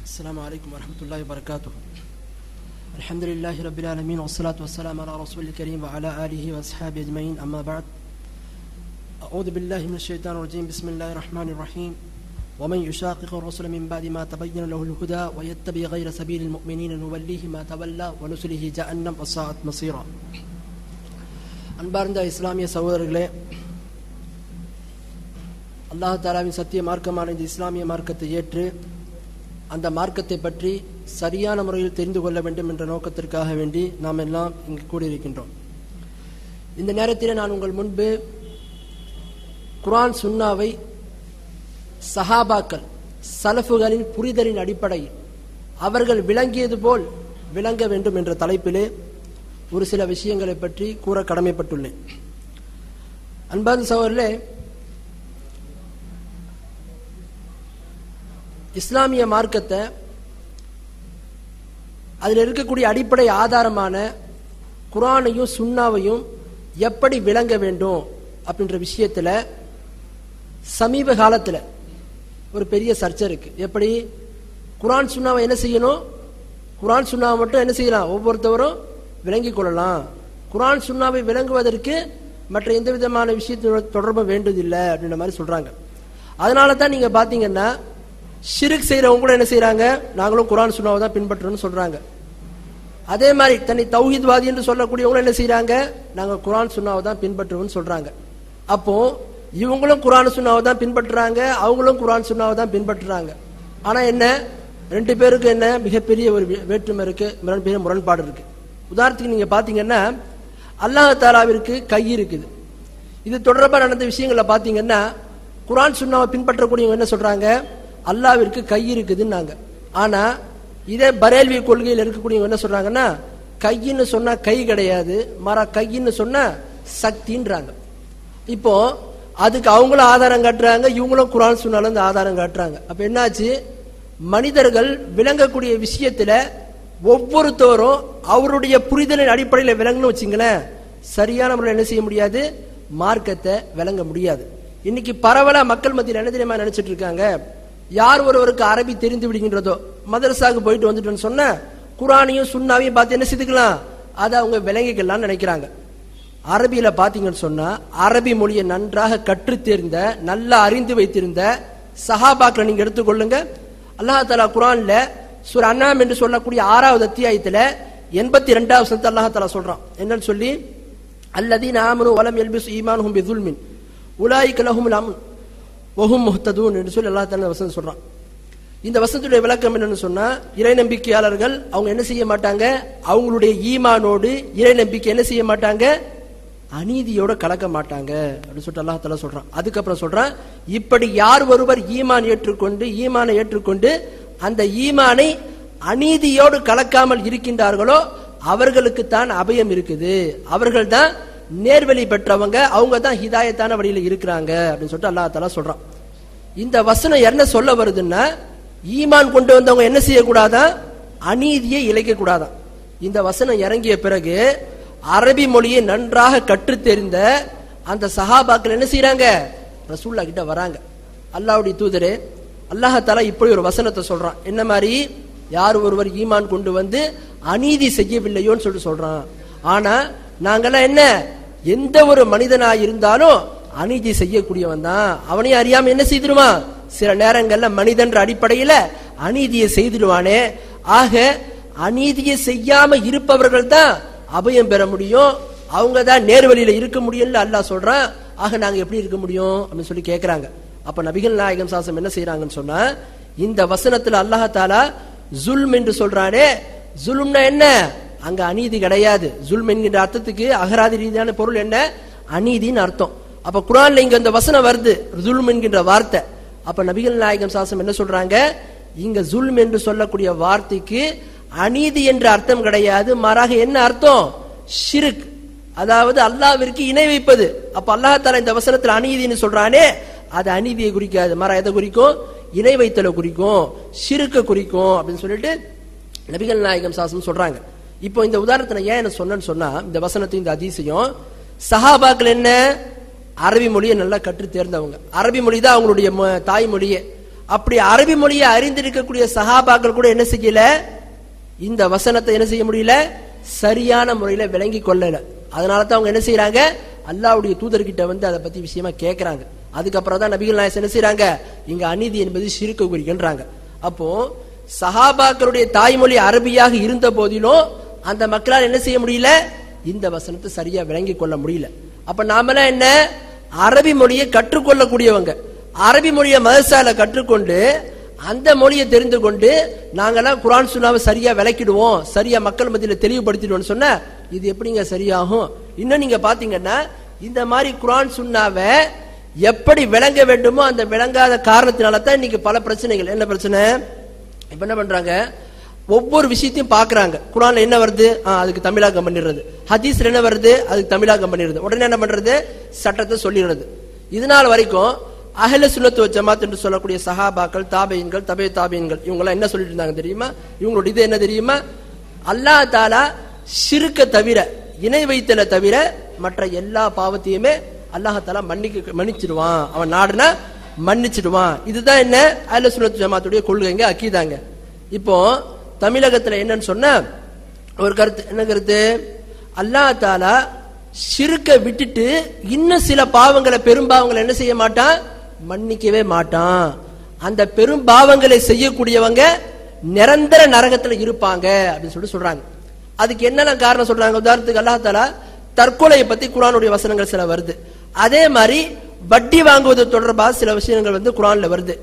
السلام عليكم ورحمة الله وبركاته. الحمد لله رب العالمين والصلاة والسلام على رسول الكريم وعلى آله وأصحابه أجمعين. أما بعد، أعوذ بالله من الشيطان الرجيم. بسم الله الرحمن الرحيم. ومن يشاقق الرسول من بعد ما تبين له الهدى ويتبع غير سبيل المؤمنين نوليه ما تولى ونصله جهنم وساءت مصيرا. அன்பார்ந்த இஸ்லாமிய சகோதரர்களே, அல்லாஹ் தஆலாவின் சத்திய மார்க்கமான இந்த இஸ்லாமிய மார்க்கத்தை ஏற்று அந்த மார்க்கத்தை பற்றி சரியான முறையில் தெரிந்து கொள்ள வேண்டும் என்ற நோக்கத்திற்காக வேண்டி நாம் எல்லாம் இங்கு கூடியிருக்கின்றோம். இந்த நேரத்தில் நான் உங்கள் முன்பு குர்ஆன் சுன்னாவை சஹாபாக்கள் சலஃபுகளின் புரிதலின் அடிப்படையில் அவர்கள் விளங்கியது போல் விளங்க வேண்டும் என்ற தலைப்பிலே ஒரு சில விஷயங்களை பற்றி கூற கடமைப்பட்டுள்ளேன். அன்பார்ந்த சகோதரர்களே, இஸ்லாமிய மார்க்கத்தை அதில் இருக்கக்கூடிய அடிப்படை ஆதாரமான குர்ஆனையும் சுன்னாவையும் எப்படி விளங்க வேண்டும் அப்படின்ற விஷயத்தில் சமீப காலத்தில் ஒரு பெரிய சர்ச்சை இருக்கு. எப்படி குர்ஆன் சுன்னாவை என்ன செய்யணும், குர்ஆன் சுன்னாவை மட்டும் என்ன செய்யலாம், ஒவ்வொருத்தவரும் விளங்கிக் கொள்ளலாம். குர்ஆன் சுன்னாவை விளங்குவதற்கு மற்ற எந்த விதமான விஷயத்தோட தொடர்பு வேண்டியதில்லை அப்படின்ற மாதிரி சொல்றாங்க. அதனால தான் நீங்க பாத்தீங்கன்னா ஷிர்க் செய்யறவங்க கூட என்ன செய்யறாங்க, நாங்களும் குர்ஆன் சுன்னாவை தான் பின்பற்றணும்னு சொல்றாங்க. அதே மாதிரி தன்னை தௌஹீத்வாதி என்று சொல்லக்கூடியவங்க என்ன செய்யறாங்க, நாங்க குர்ஆன் சுன்னாவை தான் பின்பற்றுவோம்னு சொல்றாங்க. அப்போ இவங்களும் குர்ஆன் சுன்னாவை தான் பின்பற்றுறாங்க, அவங்களும் குர்ஆன் சுன்னாவை தான் பின்பற்றுறாங்க. ஆனா என்ன, ரெண்டு பேருக்கு என்ன மிகப்பெரிய ஒரு வேற்றுமை இருக்கு, பெரிய முரண்பாடு இருக்கு. உதாரணத்துக்கு நீங்க பாத்தீங்கன்னா அல்லாஹ் தஆலாவிற்கு கை இருக்குது. இது தொடர்பாக நடந்த விஷயங்களை பாத்தீங்கன்னா குர்ஆன் சுன்னாவை பின்பற்றக்கூடியவங்க என்ன சொல்றாங்க, அல்லாஹ்விற்கு கை இருக்குதுன்னாங்க. ஆனா இதே பரேல்வி கொள்கையில் இருக்கக்கூடியவங்க என்ன சொல்றாங்கன்னா, கையின்னு சொன்னா கை கிடையாது, மாறா கையின்னு சொன்னா சக்தின்றாங்க. இப்போ அதுக்கு அவங்களும் ஆதாரம் காட்டுறாங்க, இவங்களும் குர்ஆன் சுன்னால இருந்து ஆதாரம் காட்டுறாங்க. அப்ப என்னாச்சு, மனிதர்கள் விளங்கக்கூடிய விஷயத்துல ஒவ்வொருத்தரும் அவருடைய புரிதலின் அடிப்படையில் விளங்கணும் வச்சுங்களேன், சரியான முறையில் என்ன செய்ய முடியாது, மார்க்கத்தை விளங்க முடியாது. இன்னைக்கு பரவலா மக்கள் மத்தியில் என்ன தெரியுமா நினைச்சிட்டு இருக்காங்க, யார் ஒருவருக்கு அரபி தெரிந்து விடுகின்றதோ, மதரசாவுக்கு போயிட்டு வந்துட்டோன்னு சொன்ன குர்ஆனையும் சுன்னாவையும் பார்த்து என்ன செய்துக்கலாம், அதை அவங்க விளங்கிக்கலாம்னு நினைக்கிறாங்க. அரபியில பாத்தீங்கன்னு சொன்னா அரபி மொழியை நன்றாக கற்று தேர்ந்த நல்லா அறிந்து வைத்திருந்த சஹாபாக்களை நீங்க எடுத்துக்கொள்ளுங்க. அல்லாஹ் தஆலா குர்ஆன்ல சூரா அன்ஆம் என்று சொல்லக்கூடிய 6வது அத்தியாயத்துல 82வது வசனத்தை அல்லாஹ் தஆலா சொல்றான். என்னன்னு சொல்லி, அல்லதீன ஆமனு வலம் யல்பிசு ஈமானுஹும் பிதுல்மின் உலாயிக லஹுமுல் அம்ன் வஹும் முஹ்ததூன் என்று சொல்லி அல்லாஹ் தஆலா வசனம் சொல்றான். இந்த வசனத்துடைய விளக்கம் என்னன்னு சொன்னா, இறை நம்பிக்கையாளர்கள் அவங்க என்ன செய்ய மாட்டாங்க, அவங்களுடைய ஈமானோடு இறை நம்பிக்கை என்ன செய்ய மாட்டாங்க, அநீதியோட கலக்க மாட்டாங்க அப்படின்னு சொல்லிட்டு அல்லாஹ் தஆலா சொல்றான். அதுக்கப்புறம் சொல்றான், இப்படி யார் ஒருவர் ஈமானை ஏற்றுக்கொண்டு அந்த ஈமானை அநீதியோடு கலக்காமல் இருக்கின்றார்களோ அவர்களுக்கு தான் அபயம் இருக்குது, அவர்கள் தான் நேர்வழி பெற்றவங்க, அவங்க தான் ஹிதாயத்தான வழியில இருக்கிறாங்க அப்படின்னு சொல்லிட்டு அல்லாஹ் தஆலா சொல்றான். இந்த வசனம் என்ன சொல்ல வருதுன்னா, ஈமான் கொண்டு வந்தவங்க என்ன செய்யக்கூடாதான், அநீதியை இழைக்க கூடாதான். இந்த வசனம் இறங்கிய பிறகு அரபி மொழியை நன்றாக கற்று தெரிந்த அந்த சஹாபாக்கள் என்ன செய்யறாங்க, ரசூலுல்லாஹ் கிட்ட வராங்க. அல்லாஹ்வுடைய தூதரே, அல்லாஹ் தஆலா இப்படி ஒரு வசனத்தை சொல்றான், என்ன மாதிரி, யார் ஒருவர் ஈமான் கொண்டு வந்து அநீதி செய்யவில்லையோன்னு சொல்லிட்டு சொல்றான். ஆனா நாங்கெல்லாம் என்ன, எந்த ஒரு மனிதனாக இருந்தாலும் அநீதி செய்யக்கூடியவன் தான், அவனையும் அறியாம என்ன செய்திருவான், சில நேரங்கள்ல மனிதன்ற அடிப்படையில அநீதியை செய்திடுவானே. ஆக அநீதியை செய்யாம இருப்பவர்கள் தான் அபயம் பெற முடியும், அவங்க தான் நேர்வழியில இருக்க முடியும்னு அல்லாஹ் சொல்றான். ஆக நாங்க எப்படி இருக்க முடியும் அப்படின்னு சொல்லி கேட்கிறாங்க. அப்ப நபிகள் நாயகம் சாசம் என்ன செய்யறாங்கன்னு சொன்னா, இந்த வசனத்துல அல்லாஹ் தஆலா ஜுல்ம் என்று சொல்றானே, ஜுல்ம்னா என்ன, அங்க அநீதி கிடையாது. ஜுல்ம் என்கிற அர்த்தத்துக்கு அகராதி ரீதியான பொருள் என்ன, அநீதின்னு அர்த்தம். அப்ப குர்ஆன்ல இங்க இந்த வசனம் வருது, ஜுல்ம் என்கின்ற வார்த்தை. அப்ப நபிகள் நாயகம் சாசம் என்ன சொல்றாங்க, இங்க ஜுல்ம் என்று சொல்லக்கூடிய வார்த்தைக்கு அநீதி என்ற அர்த்தம் கிடையாது, மாறாக என்ன அர்த்தம், ஷிர்க், அதாவது அல்லாஹ்விற்கு இணை வைப்பது. அப்ப அல்லாஹ் தஆலா இந்த வசனத்துல அநீதின்னு சொல்றானே, அது அநீதியை குறிக்காது, மாறா எதை குறிக்கும், இணை வைத்தலை குறிக்கும், ஷிர்க்க குறிக்கும் அப்படின்னு சொல்லிட்டு நபிகள் நாயகம் சாசம் சொல்றாங்க. இப்போ இந்த உதாரணத்தை ஏன் என்ன சொன்னேன்னு சொன்னா, இந்த வசனத்தையும் இந்த ஹதீஸையும் சஹாபாக்கள் என்ன அரபி மொழியை நல்லா கற்று தேர்ந்தவங்க, அரபி மொழி தான் அவங்களுடைய தாய்மொழியே. அப்படி அரபி மொழியை அறிந்திருக்கக்கூடிய சஹாபாக்கள் கூட என்ன செய்யல, இந்த வசனத்தை என்ன செய்ய முடியல, சரியான முறையில விளங்கி கொள்ளல. அதனால தான் அவங்க என்ன செய்யறாங்க, அல்லாஹ்வுடைய தூதர்கிட்ட வந்து அதை பத்தி விஷயமா கேட்கறாங்க. அதுக்கப்புறம் தான் நபிகள் நாயகம் என்ன செய்யறாங்க, இங்க அநீதி என்பது ஷிர்க் குறிக்கின்றாங்க. அப்போ சஹாபாக்களுடைய தாய்மொழி அரபியாக இருந்த போதிலும் அந்த மக்களால் என்ன செய்ய முடியல, இந்த வசனத்தை சரியா விளங்கி கொள்ள முடியல. அப்ப நாமெல்லாம் என்ன, அரபி மொழியை கற்றுக்கொள்ளக்கூடியவங்க, அரபி மொழியை மதரசால கற்றுக்கொண்டு அந்த மொழியை தெரிந்து கொண்டு நாங்கெல்லாம் குர்ஆன் சுன்னாவை சரியா விளக்கிடுவோம், சரியா மக்கள் மத்தியில தெளிவுபடுத்திடுவோம்னு சொன்னா இது எப்படிங்க சரியாகும்? இன்னும் நீங்க பாத்தீங்கன்னா இந்த மாதிரி குர்ஆன் சுன்னாவை எப்படி விளங்க வேண்டுமோ அந்த விளங்காத காரணத்தினால தான் இன்னைக்கு பல பிரச்சனைகள். என்ன பிரச்சனை, இப்ப என்ன பண்றாங்க, ஒவ்வொரு விஷயத்தையும் பாக்குறாங்க. குர்ஆன்ல என்ன வருது, அதுக்கு தமிழாக்கம் பண்ணிடுறது. ஹதீஸ்ல என்ன வருது, அதுக்கு தமிழாக்கம் பண்ணிடுறது. உடனே என்ன பண்றது, சட்டத்தை சொல்லிடுறது. இதனால் வரைக்கும் அஹ்ல சுன்னத் வல் ஜமாத் என்று சொல்லக்கூடிய சஹாபாக்கள், தாபீன்கள், தபே தாபீன்கள் இவங்க எல்லாம் என்ன சொல்லிட்டு இருந்தாங்க தெரியுமா? இவங்களோட இது என்ன தெரியுமா, அல்லாஹ் தஆலா ஷிர்க்க தவிர, இணை வைத்தல தவிர மற்ற எல்லா பாவத்தையுமே அல்லாஹ் தஆலா மன்னிச்சிடுவான், அவன் நாடுனா மன்னிச்சிடுவான். இதுதான் என்ன அஹ்ல சுன்னத் ஜமாத்துடைய கொள்கைங்க, அக்கீதாங்க. இப்போ தமிழகத்துல என்னன்னு சொன்னா ஒரு கருத்து, என்ன கருத்து, அல்லாஹ் தஆலா ஷிர்க்க விட்டுட்டு இன்னும் சில பாவங்களை, பெரும்பாவங்களை என்ன செய்ய மாட்டான், மன்னிக்கவே மாட்டான். அந்த பெரும் பாவங்களை செய்யக்கூடியவங்க நிரந்தர நரகத்துல இருப்பாங்க அப்படின்னு சொல்றாங்க. அதுக்கு என்னென்ன காரணம் சொல்றாங்க? உதாரணத்துக்கு அல்லாஹ் தஆலா தற்கொலையை பத்தி குர்ஆனுடைய வசனங்கள் சில வருது. அதே மாதிரி வட்டி வாங்குவது தொடர்பாக சில விஷயங்கள் வந்து குர்ஆன்ல வருது.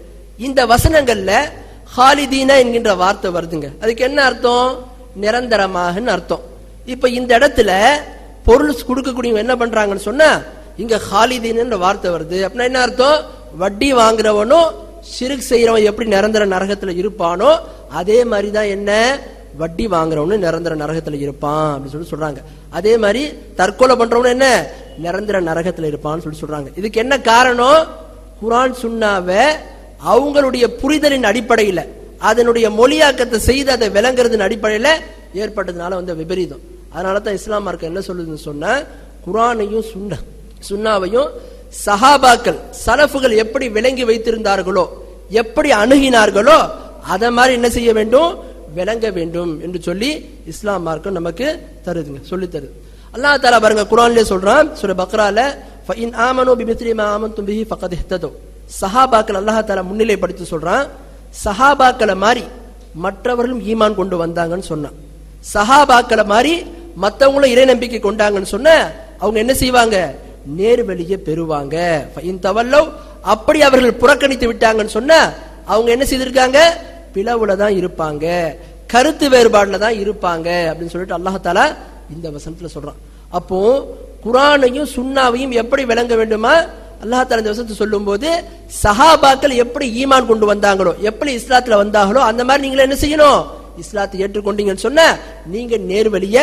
இந்த வசனங்கள்ல ஹாலிதீனா என்கின்ற வார்த்தை வருதுங்க. அதுக்கு என்ன அர்த்தம், நிரந்தரமாக அர்த்தம். இப்ப இந்த இடத்துல பொருள் கொடுக்கக்கூடியவங்க என்ன பண்றாங்கன்னு சொன்னா இங்க ஹாலிதீன் வார்த்தை வருது. அப்படின்னா என்ன அர்த்தம், வட்டி வாங்குறவனும் ஷிர்க் செய்யறவன் எப்படி நிரந்தர நரகத்துல இருப்பானோ அதே மாதிரிதான் என்ன, வட்டி வாங்குறவனு நிரந்தர நரகத்துல இருப்பான் அப்படின்னு சொல்றாங்க. அதே மாதிரி தற்கொலை பண்றவனு என்ன, நிரந்தர நரகத்துல இருப்பான்னு சொல்றாங்க. இதுக்கு என்ன காரணம், குர்ஆன் சுன்னாவை அவங்களுடைய புரிதலின் அடிப்படையில, அதனுடைய மொழியாக்கத்தை செய்து அதை விளங்குறதின் அடிப்படையில ஏற்பட்டதுனால வந்த விபரீதம். அதனால தான் இஸ்லாம் மார்க்கம் என்ன சொல்லுதுன்னு சொன்னா, குர்ஆனையும் சுன்னாவையும் சஹாபாக்கள் சலஃபுகள் எப்படி விளங்கி வைத்திருந்தார்களோ, எப்படி அணுகினார்களோ அத மாதிரி என்ன செய்ய வேண்டும், விளங்க வேண்டும் என்று சொல்லி இஸ்லாம் மார்க்கம் நமக்கு தருதுங்க, சொல்லி தருது. அல்லாஹ் தஆலா பாருங்க குர்ஆன்லயே சொல்றான், சூரா பக்ரால ஃபஇன் ஆமனூ பிமிஸ்லி மா ஆமன்தும் பிஹி ஃபகத் இஹ்தது. சஹாபாக்கள் அல்லாஹ் தஆலா முன்னிலைப்படுத்தி சொல்றான், சஹாபாக்களை மாதிரி மற்றவர்களும் ஈமான் கொண்டு வந்தாங்கன்னு சொன்னான். சஹாபாக்களை மாதிரி மற்றவங்களும் இறை நம்பிக்கை கொண்டாங்கன்னு சொன்ன அவங்க என்ன செய்வாங்க, நேர்வழியை பெறுவாங்க. அப்படி அவர்கள் புறக்கணித்து விட்டாங்கன்னு சொன்ன அவங்க என்ன செய்திருக்காங்க, பிளவுல தான் இருப்பாங்க, கருத்து வேறுபாடுல தான் இருப்பாங்க அப்படின்னு சொல்லிட்டு அல்லாஹ் தஆலா இந்த வசனத்துல சொல்றான். அப்போ குர்ஆனையும் சுன்னாவையும் எப்படி விளங்க வேண்டுமா, அல்லாஹ் தஆலா இந்த வசனத்தை சொல்லும் போது சஹாபாக்கள் எப்படி ஈமான் கொண்டு வந்தாங்களோ, எப்படி இஸ்லாத்துல வந்தாங்களோ அந்த மாதிரி நீங்க என்ன செய்யணும், இஸ்லாத்தை ஏற்றுக்கொண்டீங்கன்னு சொன்ன நீங்க நேர்வழிய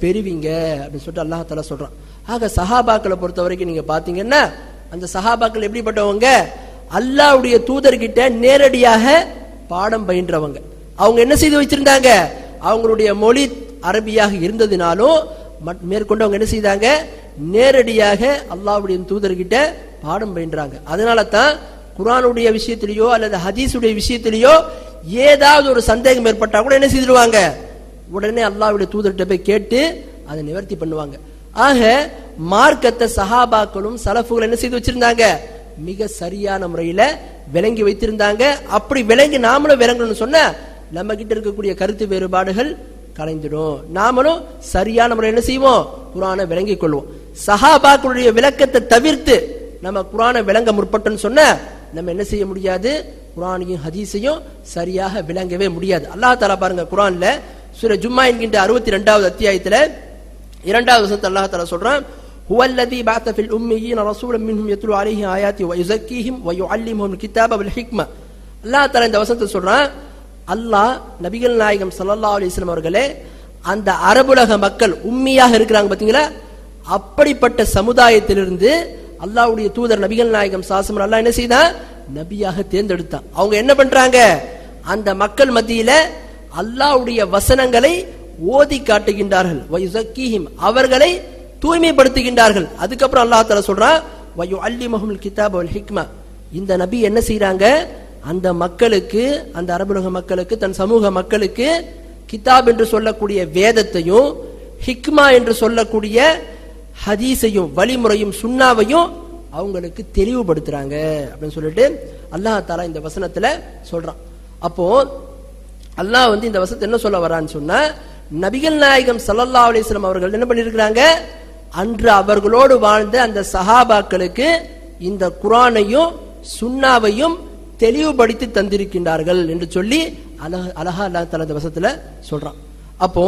பெறுவீங்க அப்படின்னு சொல்லிட்டு அல்லாஹ் தஆலா சொல்றான். ஆக சஹாபாக்களை பொறுத்த வரைக்கும் நீங்க பாத்தீங்கன்னா அந்த சஹாபாக்கள் எப்படிப்பட்டவங்க, அல்லாஹ்வுடைய தூதர்கிட்ட நேரடியாக பாடம் பயின்றவங்க. அவங்க என்ன செய்து வச்சிருந்தாங்க, அவங்களுடைய மொழி அரபியாக இருந்ததினாலும் மேற்கொண்டு அவங்க என்ன செய்தாங்க, நேரடியாக அல்லாஹ்வுடைய தூதர்கிட்ட பாடம் பயின்றாங்க. அதனால தான் குர்ஆனுடைய விஷயத்திலேயோ அல்லது ஹதீஸுடைய விஷயத்திலேயோ ஏதாவது ஒரு சந்தேகம் ஏற்பட்டா கூட என்ன செய்திருவாங்க, உடனே அல்லாஹ்வுடைய தூதர்கிட்ட போய் கேட்டு அதை நிவர்த்தி பண்ணுவாங்க. ஆக மார்க்கத்தை சஹாபாக்களும் சலஃபுகளும் என்ன செய்து வச்சிருந்தாங்க, மிக சரியான முறையில விளங்கி வைத்திருந்தாங்க. அப்படி விளங்கி நாமளும் விளங்கணும்னு சொன்ன நம்ம கிட்ட இருக்கக்கூடிய கருத்து வேறுபாடுகள் கலைந்துடும். நாமளும் சரியான முறையில் என்ன செய்வோம், குர்ஆனை விளங்கிக் கொள்வோம். சஹாபாக்களுடைய விளக்கத்தை தவிர்த்து நம்ம குர்ஆனை விளங்க முற்பட்டோம்னு சொன்ன நம்ம என்ன செய்ய முடியாது, குர்ஆனையும் ஹதீஸையும் சரியாக விளங்கவே முடியாது. அல்லாஹ் தஆலா பாருங்க குர்ஆன்ல சூரா ஜும்மா என்கின்ற 62வது அத்தியாயத்துல 2வது வசனத்துல அல்லாஹ் தஆலா சொல்றான், ஹுவல்லதீ பஅஸ ஃபில் உம்மiyyin ரசூலன் மின்ஹும் யத்லு அலைஹி ஆயாத்தி வ யுஸக்கீஹிம் வ யுஅல்லிமுஹுல் கிதாப வல் ஹிக்ம. அல்லாஹ் தஆலா இந்த வசனத்தை சொல்றான், அல்லாஹ் நபிகள் நாயகம் ஸல்லல்லாஹு அலைஹி வஸல்லம் அவர்களே அந்த அரபுலக மக்கள் உம்மியாக இருக்கிறாங்க பாத்தீங்களா, அப்படிப்பட்ட சமுதாயத்திலிருந்து அல்லாஹ்வுடைய தூதர் நபிகள் நாயகம் ஸல்லல்லாஹு அலைஹி வஸல்லம் அல்லாஹ் என்ன செய்தான், நபியாக தேர்ந்தெடுத்தான். அவங்க என்ன பண்றாங்க, அந்த மக்கள் மத்தியில அல்லாஹ்வுடைய வசனங்களை ஓதி காட்டுகின்றார்கள், வ யுஸக்கீஹிம் அவர்களை தூய்மைப்படுத்துகின்றார்கள். அதுக்கப்புறம் அல்லாஹ் தஆலா சொல்றான், வ யுஅல்லிமுஹுல் கிதாப வல் ஹிக்ம இந்த நபி என்ன செய்றாங்க, அந்த மக்களுக்கு, அந்த அரபுலக மக்களுக்கு, தன் சமூக மக்களுக்கு கிதாப் என்று சொல்லக்கூடிய வேதத்தையும் ஹிக்மா என்று சொல்லக்கூடிய ஹதீஸையும் வழிமுறையும் சுன்னாவையும் அவங்களுக்கு தெளிவுபடுத்துறாங்க அப்படின்னு சொல்லிட்டு அல்லாஹ் தஆலா இந்த வசனத்துல சொல்றான். அப்போ அல்லாஹ் இந்த வசனத்தை என்ன சொல்ல வரான்னு சொன்னா, நபிகள் நாயகம் ஸல்லல்லாஹு அலைஹி வஸல்லம் அவர்கள் என்ன பண்ணிருக்கிறாங்க, அன்று அவர்களோடு வாழ்ந்த அந்த சஹாபாக்களுக்கு இந்த குர்ஆனையும் சுன்னாவையும் தெளிவுபடுத்தி தந்திருக்கின்றார்கள் என்று சொல்லி அழகா அல்லாஹ் தஆலா இந்த வசனத்துல சொல்றான். அப்போ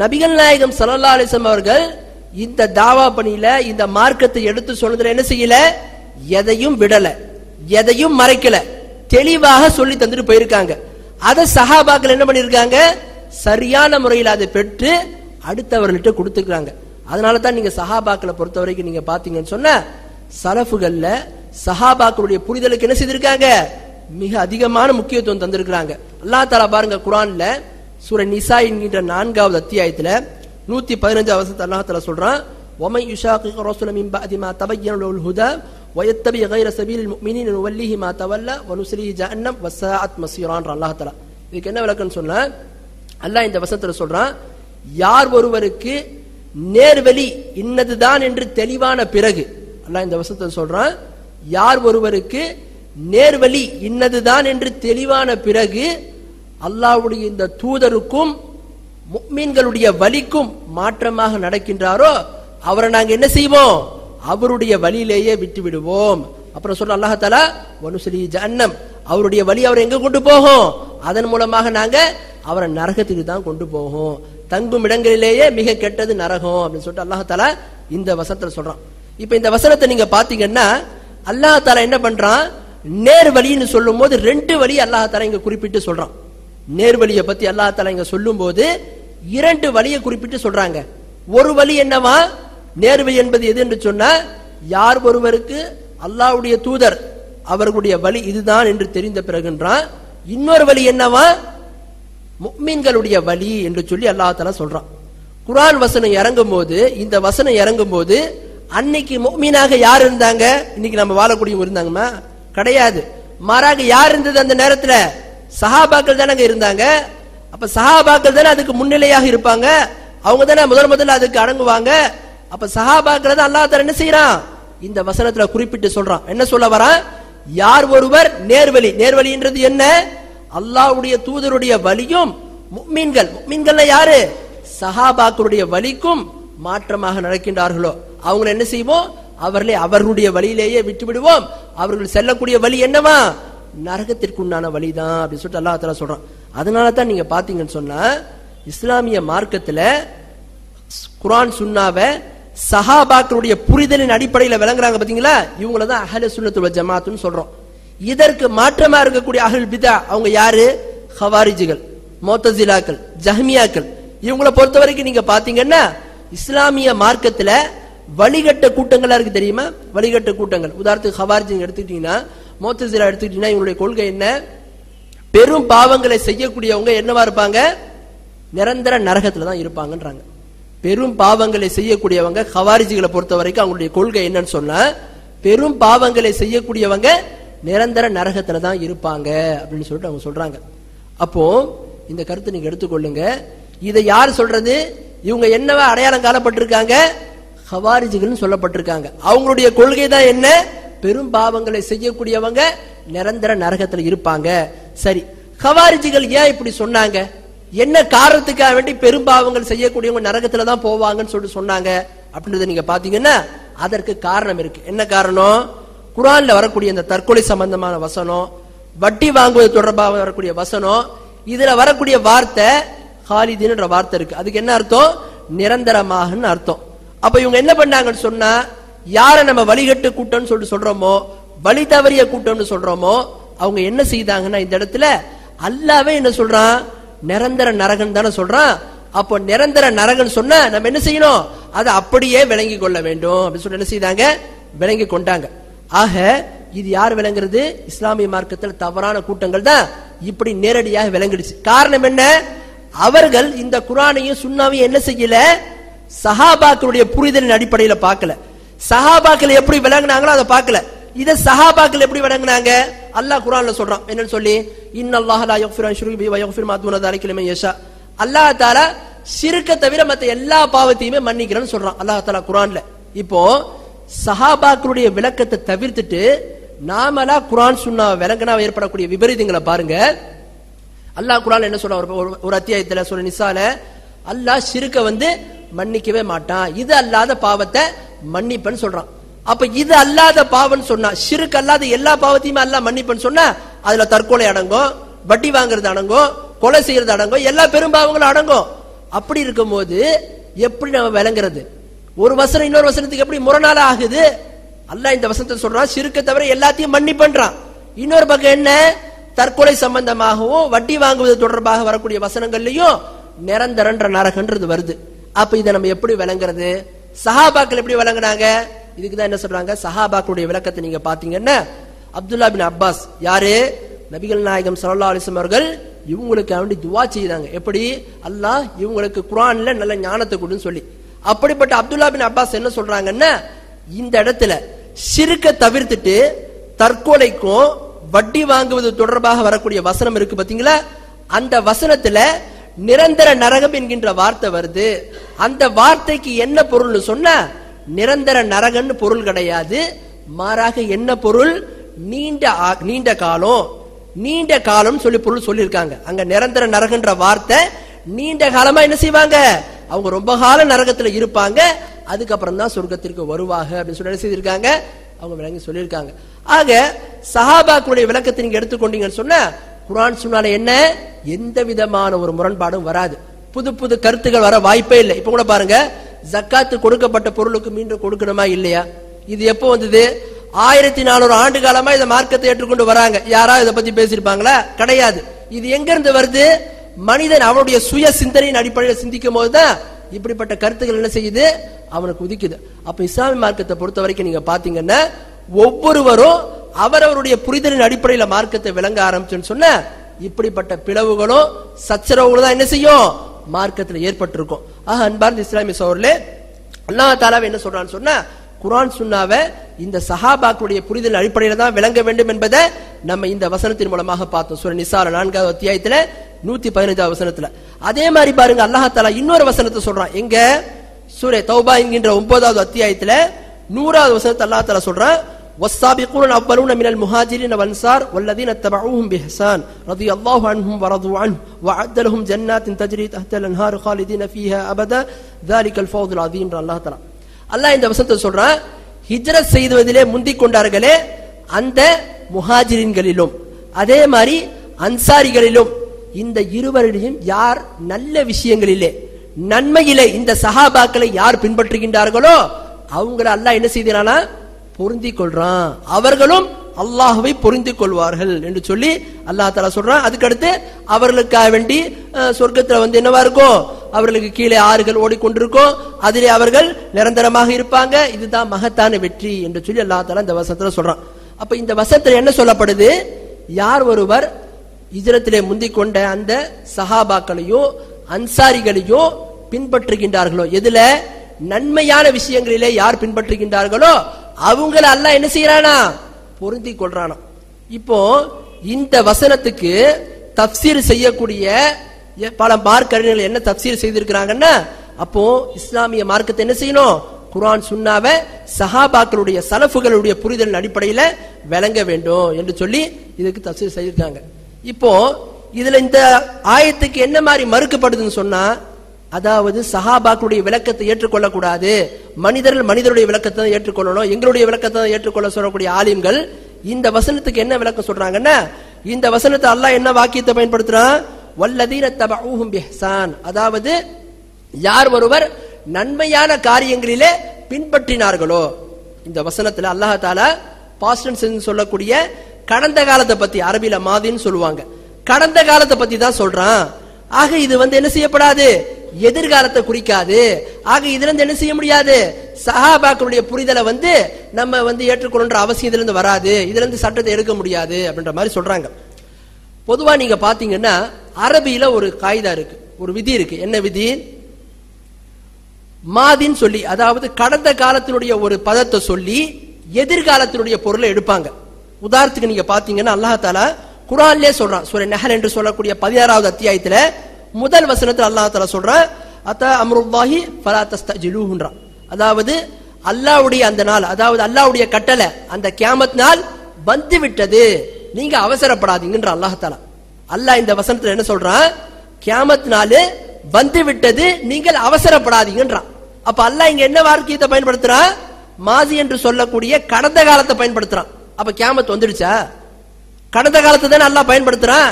நபிகள் நாயகம் ஸல்லல்லாஹு அலைஹி வஸல்லம் அவர்கள் இந்த தாவா பணியில, இந்த மார்க்கத்தை எடுத்து சொன்னதுல என்ன செய்யல, எதையும் விடல, எதையும் மறைக்கல, தெளிவாக சொல்லி தந்துட்டு போயிருக்காங்க. அதை சஹாபாக்கள் என்ன பண்ணிருக்காங்க, சரியான முறையில் அதை பெற்று அடுத்தவர்கள்ட்ட கொடுத்துக்கிறாங்க. அதனால தான் நீங்க சஹாபாக்களை பொறுத்த வரைக்கும் நீங்க பாத்தீங்கன்னு சொன்ன சலஃபுகள்ல சஹாபாக்களுடைய புரிதலுக்கு என்ன செய்திருக்காங்க, மிக அதிகமான முக்கியத்துவம் தந்திருக்கிறாங்க. அல்லாஹ் தஆலா பாருங்க, குர்ஆன்ல சூரா நிசா என்கின்ற 4வது அத்தியாயத்துல 115வது வசனத்துல அல்லாஹ் தஆலா சொல்றான், وَمَن يُشَاقِقِ الرَّسُولَ مِن بَعْدِ مَا تَبَيَّنَ لَهُ الْهُدَى وَيَتَّبِعْ غَيْرَ سَبِيلِ الْمُؤْمِنِينَ نُوَلِّهِ مَا تَوَلَّى وَنُصْلِهِ جَهَنَّمَ وَسَاءَتْ مَصِيرًا. அல்லாஹ் தஆலா இதுக்கு என்ன விளக்கம்னு சொன்னா, அல்லாஹ் இந்த வசனத்துல சொல்றான், யார் ஒருவருக்கு நேர்வழி இன்னதுதான் என்று தெளிவான பிறகு, அல்லாஹ் இந்த வசனத்துல சொல்றான், யார் ஒருவருக்கு நேர்வழி இன்னதுதான் என்று தெளிவான பிறகு அல்லாஹ்வுடைய இந்த தூதருக்கும் முஃமின்களுடைய வழிக்கும் மாற்றமாக நடக்கின்றாரோ அவரை நாங்க என்ன செய்வோம், அவருடைய வழியிலேயே விட்டு விடுவோம். அப்புறம் சொல்ற அல்லாஹ் தஆலா, வனுஸ்லி ஜஹன்னம், அவருடைய வழி அவரை எங்க கொண்டு போகும், அதன் மூலமாக நாங்க அவரை நரகத்துக்கு தான் கொண்டு போகும், தங்கும் இடங்களிலேயே மிக கெட்டது நரகம் அப்படின்னு சொல்லிட்டு அல்லாஹ் தஆலா இந்த வசனத்துல சொல்றான். இப்ப இந்த வசனத்தை நீங்க பாத்தீங்கன்னா அல்லாஹ் தஆலா என்ன பண்றான், நேர் வழின்னு சொல்லும் போது 2 வழி அல்லாஹ் தஆலா இங்க குறிப்பிட்டு சொல்றான். நேர்வழியை பத்தி அல்லாஹ் தஆலா இங்க சொல்லும் போது 2 வழியை குறிப்பிட்டு சொல்றாங்க. ஒரு வழி என்னவா, நேர்வழி என்பது எது என்று சொன்னா, யார் ஒருவருக்கு அல்லாஹ்வுடைய தூதர் அவர்களுடைய வழி இதுதான் என்று தெரிந்த பிறகுன்றான். இன்னொரு வழி என்னவா, முஃமின்களுடைய வழி என்று சொல்லி அல்லாஹ் தஆலா சொல்றான். குர்ஆன் வசனம் இறங்கும் போது, இந்த வசனம் இறங்கும் போது அன்னைக்கு முஃமினாக யார் இருந்தாங்க, இன்னைக்கு நம்ம வாழக்கூடியவங்க இருந்தாங்கமா, கிடையாது. மாறாக யார் இருந்தது அந்த நேரத்துல, சஹாபாக்கள் தானே இருந்தாங்க. அப்ப சஹாபாக்கள் தானே அதுக்கு முன்னிலையாக இருப்பாங்க, அவங்க தானே முதல்ல அதுக்கு அடங்குவாங்க. அப்ப சஹாபாக்கள் தான் அல்லாஹ் தஆலா என்ன செய்யறான், இந்த வசனத்துல குறிப்பிட்டு சொல்றான். என்ன சொல்ல வரான், யார் ஒருவர் நேர்வழி, நேர்வழின்றது என்ன, அல்லாஹ்வுடைய தூதருடைய வழியும் முஃமின்கள் யாரு, சஹாபாக்களுடைய வழிக்கும் மாற்றமாக நடக்கின்றார்களோ அவங்க என்ன செய்வோம், அவர்களுடைய வழியிலேயே விட்டு விடுவோம். அவர்கள் செல்லக்கூடிய வழி என்னவா, நரகத்திற்குண்டான வழிதான் அப்படின்னு சொல்லிட்டு அல்லாஹ் தஆலா சொல்றான். அதனால தான் நீங்க பாத்தீங்கன்னு சொன்னா, இஸ்லாமிய மார்க்கத்துல குர்ஆன் சுன்னாவை சஹாபாக்களுடைய புரிதலின் அடிப்படையில் விளங்குறாங்க பாத்தீங்களா, இவங்கள தான் அஹ்லு சுன்னத்துல் வல் ஜமாஅத்துன்னு சொல்றோம். இதற்கு மாற்றமா இருக்கக்கூடிய அஹ்லுல் பிதா அவங்க யாரு, ஹவாரிஜிகள், முஅ்தஸிலாக்கள், ஜஹ்மியாக்கள். இவங்களை பொறுத்த வரைக்கும் நீங்க பாத்தீங்கன்னா இஸ்லாமிய மார்க்கத்துல வழிகட்ட கூட்டங்களா இருக்கு தெரியுமா, வழிகட்ட கூட்டங்கள். உதாரணத்துக்கு ஹவாரிஜிங்க எடுத்துக்கிட்டீங்கன்னா, முஅ்தஸிலா எடுத்துக்கிட்டீங்கன்னா, இவங்களுடைய கொள்கை என்ன, பெரும் பாவங்களை செய்யக்கூடியவங்க என்னவா இருப்பாங்க, நிரந்தர நரகத்துல தான் இருப்பாங்கன்றாங்க. பெரும் பாவங்களை செய்யக்கூடியவங்க ஹவாரிஜிகளை பொறுத்த வரைக்கும் அவங்களுடைய கொள்கை என்னன்னு சொன்னா, பெரும் பாவங்களை செய்யக்கூடியவங்க நிரந்தர நரகத்துல தான் இருப்பாங்க அப்படின்னு சொல்லிட்டு அவங்க சொல்றாங்க. அப்போ இந்த கருத்தை நீங்க எடுத்துக்கொள்ளுங்க. இதை யார் சொல்றது, இவங்க என்னவா அடையாளம் காணப்பட்டிருக்காங்க, ஹவாரிஜிகள் சொல்லப்பட்டிருக்காங்க. அவங்களுடைய கொள்கை தான் என்ன, பெரும் பாவங்களை செய்யக்கூடியவங்க நிரந்தர நரகத்துல இருப்பாங்க. சரி, ஹவாரிஜிகள் ஏன் இப்படி சொன்னாங்க, என்ன காரணத்துக்காக வேண்டி பெரும் பாவங்கள் செய்யக்கூடியவங்க நரகத்துல தான் போவாங்கன்னு சொல்லிட்டு சொன்னாங்க அப்படின்றத நீங்க பாத்தீங்கன்னா அதற்கு காரணம் இருக்கு. என்ன காரணம், குர்ஆன்ல வரக்கூடிய இந்த தற்கொலை சம்பந்தமான வசனம், வட்டி வாங்குவது தொடர்பாக வரக்கூடிய வசனம், இதுல வரக்கூடிய வார்த்தை ஹாலிதீன் என்ற வார்த்தை இருக்கு. அதுக்கு என்ன அர்த்தம், நிரந்தரமாக அர்த்தம். அப்ப இவங்க என்ன பண்ணாங்கன்னு சொன்னா, யார நம்ம வழிகட்டு கூட்டம்னு சொல்லிட்டு சொல்றோமோ, வழி தவறிய கூட்டம்னு சொல்றோமோ, அவங்க என்ன செய்தாங்கன்னா இந்த இடத்துல அல்லாஹ்வே என்ன சொல்றான், நிரந்தர நரகன் தானே சொல்றான். அப்போ நிரந்தர நரகன் சொன்னா நம்ம என்ன செய்யணும், அதை அப்படியே விளங்கி கொள்ள வேண்டும் அப்படின்னு சொல்லி என்ன செய்தாங்க, விளங்கி கொண்டாங்க. ஆக இது யார் விளங்குறது, இஸ்லாமிய மார்க்கத்தில் தவறான கூட்டங்கள் தான் இப்படி நேரடியாக விளங்கிடுச்சு. காரணம் என்ன, அவர்கள் இந்த குர்ஆனையும் சுன்னாவையும் என்ன செய்யல, சஹாபாக்களுடைய புரிதலின் அடிப்படையில் பார்க்கல. சஹாபாக்கள் எப்படி விளங்குனாங்களோ அதை பார்க்கல. இதை சஹாபாக்கள் எப்படி விளங்குனாங்க, அல்லாஹ் குர்ஆன்ல சொல்றான் என்னன்னு சொல்லி, இன்னல்லாஹ லா யக்ஃபிரு அன் யுஷ்ரக பிஹி வ யக்ஃபிரு மா தூன ذلك லிமன் யஷா. அல்லாஹ் தஆலா ஷிர்க்க தவிர மத்த எல்லா பாவத்தையுமே மன்னிக்கிறேன்னு சொல்றான் அல்லாஹ் தஆலா குர்ஆன்ல. இப்போ சஹாபாக்களுடைய விளக்கத்தை தவிர்த்துட்டு நாமலா குர்ஆன் சுன்னா விளங்கினா ஏற்படக்கூடிய விபரீதங்களை பாருங்க. அல்லாஹ் குர்ஆன்ல என்ன சொல்றான், ஒரு அத்தியாயத்துல சூரா நிசால அல்லாஹ் ஷிர்க்க மன்னிக்கவே மாட்டான், இது அல்லாத பாவத்தை மன்னிப்பன்னு சொல்றான். அப்ப இது அல்லாத பாவம் சொன்னா, ஷிர்க் அல்லாத எல்லா பாவத்தையுமே அல்லாஹ் மன்னிப்பன்னு சொன்னா அதுல தற்கொலை அடங்கும், வட்டி வாங்குறது அடங்கும், கொலை செய்யறது அடங்கும், எல்லா பெரும்பாவங்களும் அடங்கும். அப்படி இருக்கும்போது எப்படி நம்ம விளங்குறது? ஒரு வசனம் இன்னொரு வசனத்துக்கு எப்படி முரணால ஆகுது? அல்லாஹ் இந்த வசனத்தை சொல்றான் ஷிர்க்க தவிர எல்லாத்தையும் மன்னிப்பன்றான். இன்னொரு பக்கம் என்ன, தற்கொலை சம்பந்தமாகவும் வட்டி வாங்குவது தொடர்பாக வரக்கூடிய வசனங்கள்லயும் நிரந்தரன்ற நரகன்றது வருது. அப்ப இதை நம்ம எப்படி விளங்குறது? சஹாபாக்கள் எப்படி விளங்குனாங்க? இதுக்குதான் என்ன சொல்றாங்க, சஹாபாக்களுடைய விளக்கத்தை நீங்க பாத்தீங்கன்னா, அப்துல்லா பின் அப்பாஸ் யாரு, நபிகள் நாயகம் ஸல்லல்லாஹு அலைஹி வஸல்லம் அவர்கள் இவங்களுக்கு வேண்டி துஆ செய்தாங்க. எப்படி? அல்லாஹ் இவங்களுக்கு குர்ஆன்ல நல்ல ஞானத்தை கொடுன்னு சொல்லி. அப்படிப்பட்ட அப்துல்லா பின் அப்பாஸ் என்ன சொல்றாங்கன்னா, இந்த இடத்துல ஷிர்க்க தவிர்த்துட்டு தற்கொலைக்கும் வட்டி வாங்குவது தொடர்பாக வரக்கூடிய வசனம் இருக்கு பாத்தீங்களா, அந்த வசனத்துல நிரந்தர நரகம் என்கின்ற வார்த்தை வருது. அந்த வார்த்தைக்கு என்ன பொருள்னு சொன்னா, நிரந்தர நரகன்னு பொருள் கிடையாது, மாறாக என்ன பொருள், நீண்ட காலம், நீண்ட காலம் சொல்லி பொருள் சொல்லியிருக்காங்க. அங்க நிரந்தர நரகன்ற வார்த்தை நீண்ட காலமா என்ன செய்வாங்க, அவங்க ரொம்ப கால நரகத்துல இருப்பாங்க, அதுக்கப்புறம் தான் சொர்க்கத்திற்கு வருவாங்க அப்படின்னு சொல்லி என்ன செய்திருக்காங்க, அவங்க விளங்கி சொல்லியிருக்காங்க. ஆக சஹாபாக்களுடைய விளக்கத்தை நீங்க எடுத்துக்கொண்டீங்கன்னு சொன்னா குர்ஆன் சுன்னால என்ன எந்த விதமான ஒரு முரண்பாடும் வராது, புது புது கருத்துக்கள் வர வாய்ப்பே இல்லை. இப்ப கூட பாருங்க, ஜக்காத்து கொடுக்கப்பட்ட பொருளுக்கு மீண்டும் கொடுக்கணுமா இல்லையா? இது எப்போ வந்தது? 1400 ஆண்டு காலமா இந்த மார்க்கத்தை ஏற்றுக்கொண்டு வராங்க. யாராவது இதை பத்தி பேசியிருப்பாங்களா? கிடையாது. இது எங்க இருந்து வருது? மனிதன் அவனுடைய சுய சிந்தனையின் அடிப்படையில் சிந்திக்கும் போதுதான் இப்படிப்பட்ட கருத்துக்கள் என்ன செய்யுது, அவனுக்கு உதிக்குது. அப்ப இஸ்லாமிய மார்க்கத்தை பொறுத்த வரைக்கும் நீங்க பாத்தீங்கன்னா, ஒவ்வொருவரும் அவரவருடைய புரிதலின் அடிப்படையில மார்க்கத்தை விளங்க ஆரம்பிச்சுன்னு சொன்ன இப்படிப்பட்ட பிளவுகளும் சச்சரவுகளும் தான் என்ன செய்யும், மார்க்கத்தில் ஏற்பட்டிருக்கும். அன்பார்ந்த இஸ்லாமிய சகோதரர்களே, அல்லாஹ் தஆலா என்ன சொல்றான்னு சொன்னா, குர்ஆன் சுன்னாவை இந்த சஹாபாக்களுடைய புரிதல் அடிப்படையில தான் விளங்க வேண்டும் என்பதை நம்ம இந்த வசனத்தின் மூலமாக பார்த்தோம். சூரா நிசால 4வது அத்தியாயத்துல 115வது வசனத்துல. அதே மாதிரி பாருங்க, அல்லாஹ் தஆலா இன்னொரு வசனத்தை சொல்றான். எங்க? சூரா தௌபா என்கின்ற 9வது அத்தியாயத்துல 100வது வசனத்தை அல்லாஹ் தஆலா சொல்றான், والسابقون الأولون من المهاجرين والأنصار والذين اتبعوهم بإحسان رضي الله عنهم ورضوا عنه وأعد لهم جنات تجري تحت الأنهار خالدين فيها أبدا ذلك الفوز العظيم. அல்லாஹ் இந்த வசனத்தை சொல்றான், ஹிஜ்ரத் செய்வதிலே முந்திக் கொண்டார்களே அந்த முஹாஜிரின்களிலும் அதே மாதிரி அன்சாரிகளிலும் இந்த இருவரிலும் யார் நல்ல விஷயங்களிலே நன்மையிலே இந்த சஹாபாக்களை யார் பின்பற்றுகின்றார்களோ அவங்களை அல்லாஹ் என்ன செய்தானா பொருந்திக் கொள்றான், அவர்களும் அல்லாஹ்வை பொருந்திக் கொள்வார்கள் என்று சொல்லி அல்லாஹ் தஆலா சொல்றான். அதுக்கடுத்து அவர்களுக்காக வேண்டி சொர்க்கத்துல என்னவா இருக்கும், அவர்களுக்கு கீழே ஆறுகள் ஓடிக்கொண்டிருக்கும், அதிலே அவர்கள் நிரந்தரமாக இருப்பாங்க, இதுதான் மகத்தான வெற்றி என்று சொல்லி அல்லாஹ் தஆலா இந்த வசனத்துல சொல்றான். அப்ப இந்த வசனத்துல என்ன சொல்லப்படுது, யார் ஒருவர் ஹிஜ்ரத்திலே முந்திக் கொண்ட அந்த சஹாபாக்களையோ அன்சாரிகளையோ பின்பற்றுகின்றார்களோ, எதுல நன்மையான விஷயங்களிலே யார் பின்பற்றுகின்றார்களோ அவங்கள அல்லாஹ் என்ன செய்யறானா பொருந்திக் கொள்றானா. இப்போ இந்த வசனத்துக்கு தஃப்சீர் செய்யக்கூடிய பல மார்க்கறிஞர்கள் என்ன தஃப்சீர் செய்திருக்கிறாங்கன்னா, அப்போ இஸ்லாமிய மார்க்கத்தை என்ன செய்யணும், குர்ஆன் சுன்னாவை சஹாபாக்களுடைய சலஃபுகளுடைய புரிதலின் அடிப்படையில விளங்க வேண்டும் என்று சொல்லி இதுக்கு தஃப்சீர் செய்திருக்காங்க. இப்போ இதுல இந்த ஆயத்துக்கு என்ன மாதிரி மறுக்கப்படுதுன்னு சொன்னா, அதாவது சஹாபாக்களுடைய விளக்கத்தை ஏற்றுக்கொள்ள கூடாது, மனிதருடைய விளக்கத்தை ஏற்றுக்கொள்ளணும், எங்களுடைய விளக்கத்தை ஏற்றுக்கொள்ள சொல்லக்கூடிய ஆலிம்கள் இந்த வசனத்துக்கு என்ன விளக்கம் சொல்றாங்கன்னா, இந்த வசனத்தை அல்லாஹ் என்ன வாக்கியத்தை பயன்படுத்துறான், வல்லதீன தபஊஹும் பிஹ்சான், அதாவது யார் ஒருவர் நன்மையான காரியங்களிலே பின்பற்றினார்களோ. இந்த வசனத்துல அல்லாஹ் தஆலா பாஸ்ட் டென்ஸ் சொல்லக்கூடிய கடந்த காலத்தை பத்தி, அரபில மாதின்னு சொல்லுவாங்க, கடந்த காலத்தை பத்தி தான் சொல்றான். ஆக இது என்ன செய்யப்படாது, எதிர்காலத்தை குறிக்காது. ஆக இதுல இருந்து என்ன செய்ய முடியாது, சஹாபாக்களுடைய புரிதலை நம்ம ஏற்றுக்கொள்ளுன்ற அவசியம் இதுல இருந்து வராது, இதுல இருந்து சட்டத்தை எடுக்க முடியாது அப்படின்ற மாதிரி சொல்றாங்க. பொதுவா நீங்க பாத்தீங்கன்னா அரபியில ஒரு காயிதா இருக்கு, ஒரு விதி இருக்கு. என்ன விதி? மாதின்னு சொல்லி, அதாவது கடந்த காலத்தினுடைய ஒரு பதத்தை சொல்லி எதிர்காலத்தினுடைய பொருளை எடுப்பாங்க. உதாரணத்துக்கு நீங்க பாத்தீங்கன்னா அல்லாஹ் தஆலா குர்ஆன்லயே சொல்றான். சூரா நஹல் என்று சொல்லக்கூடிய 16வது அத்தியாயத்துல முதல் வசனத்துல அல்லாஹ் தஆலா சொல்றான், அத்தா அம்ருல்லாஹி ஃபலா தஸ்தஜிலூஹுன்றான். அதாவது அல்லாஹ்வுடைய அந்த நாள், அதாவது அல்லாஹ்வுடைய கட்டளை, அந்த கியாமத் நாள் வந்து விட்டது, நீங்க அவசரப்படாதீங்கன்ற அல்லாஹ் தஆலா. அல்லாஹ் இந்த வசனத்துல என்ன சொல்றான்? கியாமத் நாள் வந்து விட்டது, நீங்கள் அவசரப்படாதீங்கன்றான். அப்ப அல்லாஹ் இங்க என்ன வார்த்தையை பயன்படுத்துறான்? மாசி என்று சொல்லக்கூடிய கடந்த காலத்தை பயன்படுத்துறான். அப்ப கியாமத் வந்துடுச்சா? கடந்த காலத்தை தான் அல்லாஹ் பயன்படுத்துறான்,